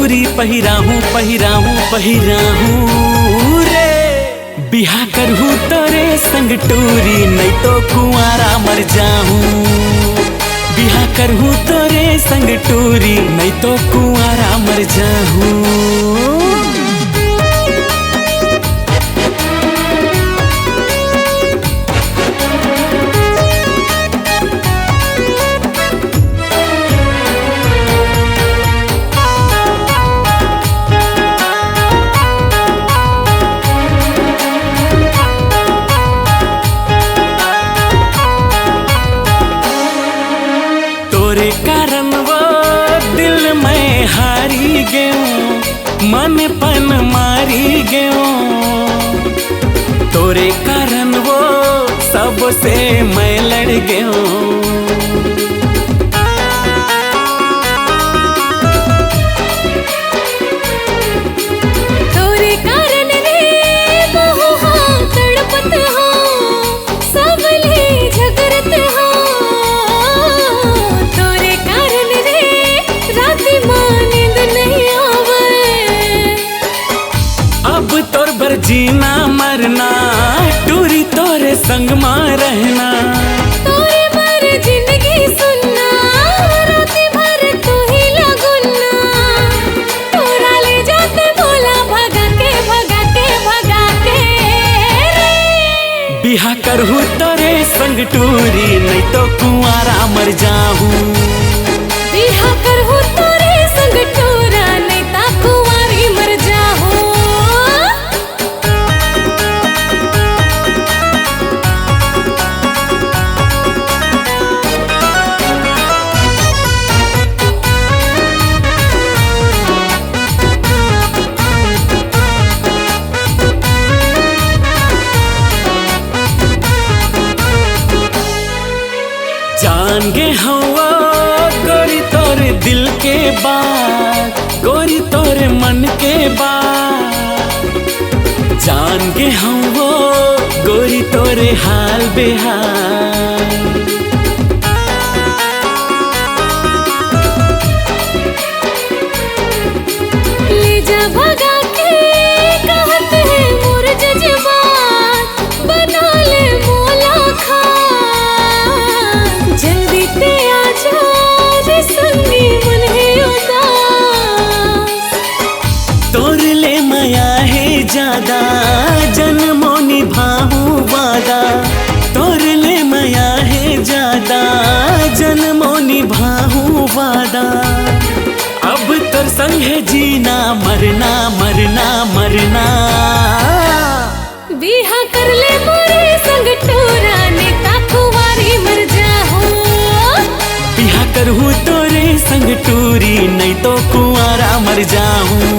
टूरी पहिराहूँ पहिराहूँ पहिराहूँ रे। बिहा करहूँ तोरे संग टूरी नहीं तो कुंवारा मर जाहूँ। बिहा करहूँ तोरे संग टूरी नहीं तो कुंवारा मर जाहूँ। तोरे कारण वो दिल में हारी गयो, मन पन मारी गयो। तोरे कारण वो सबसे मैं लड़ गयो। तोरे कारण रे मोह तड़पत हो, सबले झगड़त हो। तोर बर जीना मरना टूरी तोरे संग में रहना। तोरे बर जिंदगी सुनना रात भर तू ही लगुना। तोरा ले जाते बोला भगा के भगा के भगा के रे। बिहा करहूँ तोरे संग टूरी नहीं तो कुंवारा मर जाहूँ। बिहा करहूँ तोरे संग टूरा नहीं ता कुंवारी मर जाहूँ। जान गे हवा गोरी तोरे दिल के बात, गोरी तोरे मन के बात। जान गे हवा गोरी तोरे हाल बेहाल। ले जा भगा के कहत है मोर जज्बात, बना ले मोला खा। जल्दी ते आ जा रे संगी मन है उदास। तोर ले माया है ज्यादा जन्मों निभाऊं वादा। तोर ले माया है ज्यादा जन्मों निभाऊं वादा। अब तोर संग है जीना मरना मरना मरना। बिहा कर ले मोरे संग टूरा नहीं ता कुंवारी मर जाहूँ। बिहा करहूँ तोरे संग टूरी नहीं तो कुंवारा मर जाहूँ।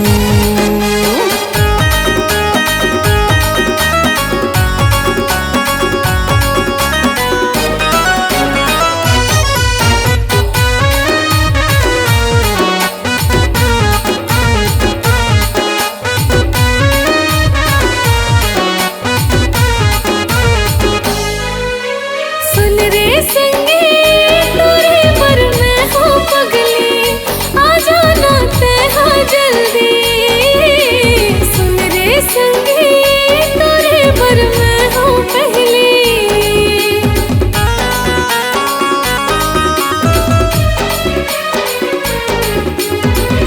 सुन रे संगी तोरे पर मैं हूँ पगली, आ जाना ते हाँ जल्दी। सुन रे संगी तोरे पर मैं हूँ पहली।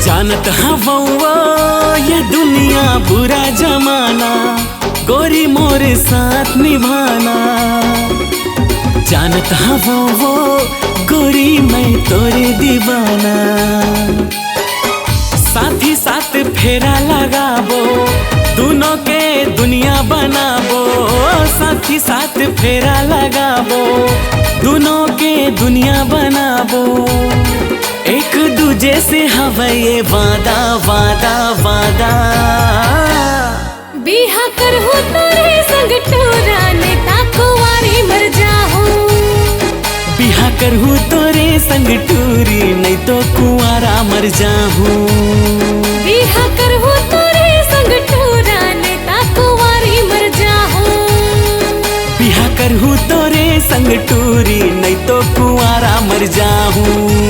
जानत हवा ये दुनिया बुरा जमाना, गोरी मोरे साथ निभाना। जानत हवा वो गोरी मैं तोरे दीवाना। साथ ही साथ फेरा लगाबो, दोनों के दुनिया बनाबो। साथ ही साथ फेरा लगाबो, दोनों के दुनिया बनाबो। एक दूजे से हवा ये वादा वादा वादा। बिहा करहूँ तोरे संग टूरा नहीं ता कुंवारी मर जाहूँ। बिहा करहूँ तोरे संग टूरी नहीं तो कुंवारा मर जाहूँ। बिहा करहूँ तोरे संग टूरा नहीं ता कुंवारी मर जाहूँ। बिहा करहूँ तोरे संग टूरी नहीं तो कुंवारा मर जाहूँ।